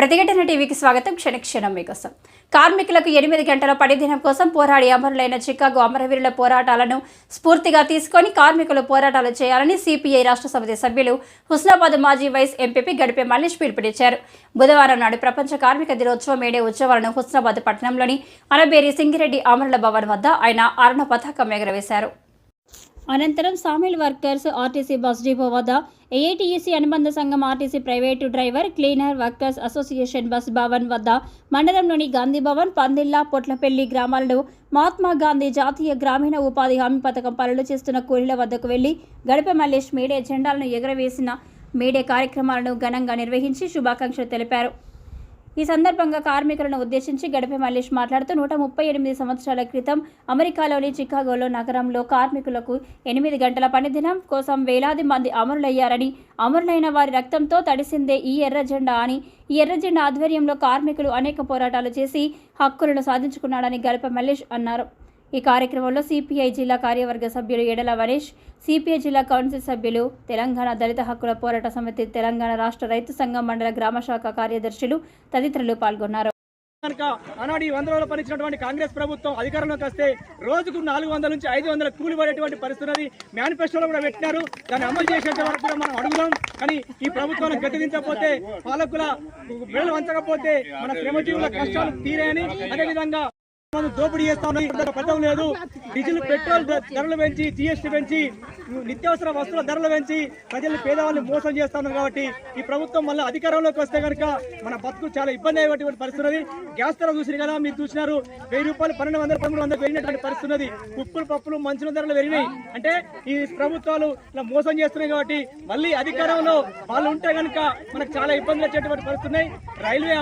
ప్రతిఘటన టీవీకి స్వాగతం. క్షణక్షణం మీకోసం. కార్మికులకు 8 గంటల పని దినం కోసం పోరాడి అమరులైన చికాగో అమరవీరుల పోరాటాలను స్ఫూర్తిగా తీసుకొని కార్మికులు పోరాటాలు చేయాలని సిపిఐ రాష్ట్ర సమితి సభ్యులు హుస్నాబాద్ మాజీ వైస్ ఎంపీ గడిపే మల్లేష్ పిలుపునిచ్చారు. బుధవారం నాడు ప్రపంచ కార్మిక దినోత్సవ మేడే ఉత్సవాలను హుస్నాబాద్ పట్టణంలోని అనబేరి సింగిరెడ్డి ఆమరణ భవన్ వద్ద ఆయన అరుణ పతాకం ఎగురవేశారు. అనంతరం sawmill workers RTC bus depot వద్ద ఏఐటీయూసీ అనుబంధ సంఘం RTC private driver cleaner workers association bus Bhavan వద్ద మండలంలోని గాంధీ భవన్, పందిల్లా, పొట్లపల్లి గ్రామాల్లో మహాత్మా గాంధీ జాతీయ గ్రామీణ ఉపాధి హామీ పథకం పనులు చేస్తున్న కూలీల వద్దకు వెళ్లి గడిపే మల్లేష్ మీడియా జెండాలను ఎగురవేసిన మీడియా కార్యక్రమాలను ఘనంగా నిర్వహించి శుభాకాంక్షలు తెలిపారు. ఈ సందర్భంగా కార్మికులను ఉద్దేశించి గడిపే మల్లేష్ మాట్లాడుతూ 138 సంవత్సరాల క్రితం అమెరికాలోని చికాగోలో నగరంలో కార్మికులకు 8 గంటల పని దినం కోసం వేలాది మంది అమరులయ్యారని, అమరులైన వారి రక్తంతో తడిసిందే ఈ ఎర్ర జెండా అని, ఈ ఎర్ర జెండా ఆధ్వర్యంలో కార్మికులు అనేక పోరాటాలు చేసి హక్కులను సాధించుకున్నాడని గడిపే మల్లేష్ అన్నారు. ఈ కార్యక్రమంలో సిపిఐ జిల్లా కార్యవర్గ సభ్యులు ఎడల వనేష్, సిపిఐ జిల్లా కౌన్సిల్ సభ్యులు, తెలంగాణ దళిత హక్కుల పోరాట సమితి, తెలంగాణ రాష్ట్ర రైతు సంఘం మండల గ్రామ శాఖ కార్యదర్శులు తదితరులు పాల్గొన్నారు. ఆనాడు 100 రోజులు పనిచ్చినటువంటి కాంగ్రెస్ ప్రభుత్వం అధికారంలోకి వస్తే రోజుకు 400 నుంచి 500 కూలి పడేటువంటి పరిస్థితి మేనిఫెస్టోలో కూడా పెట్టినారు. దాన్ని అమలు చేసేంత వరకు కూడా మనం అడుగుదాం. కానీ ఈ ప్రభుత్వాన్ని గద్దెదించకపోతే, పాలకుల వేలు వంచకపోతే మన శ్రమజీవుల కష్టాలు తీరేయని, అదేవిధంగా దోపిడీ చేస్తాం లేదు. డీజిల్, పెట్రోల్ ధరలు పెంచి, జీఎస్టీ పెంచి, నిత్యావసర వస్తువుల ధరలు పెంచి ప్రజలు పేదవాళ్ళని మోసం చేస్తా ఉన్నారు. కాబట్టి ఈ ప్రభుత్వం మళ్ళీ అధికారంలోకి వస్తే కనుక మన బతుకు చాలా ఇబ్బంది అయ్యేటువంటి పరిస్థితి. గ్యాస్ ధర చూసిరు కదా, మీరు చూసినారు. 1000 రూపాయలు 1200, 1300 పెరిగినటువంటి పరిస్థితి. ఉప్పులు, పప్పులు, మంచుల ధరలు పెరిగినాయి. అంటే ఈ ప్రభుత్వాలు ఇలా మోసం చేస్తున్నాయి. కాబట్టి మళ్ళీ అధికారంలో వాళ్ళు ఉంటే కనుక మనకు చాలా ఇబ్బందులు వచ్చేటువంటి పరిస్థితున్నాయి. రైల్వే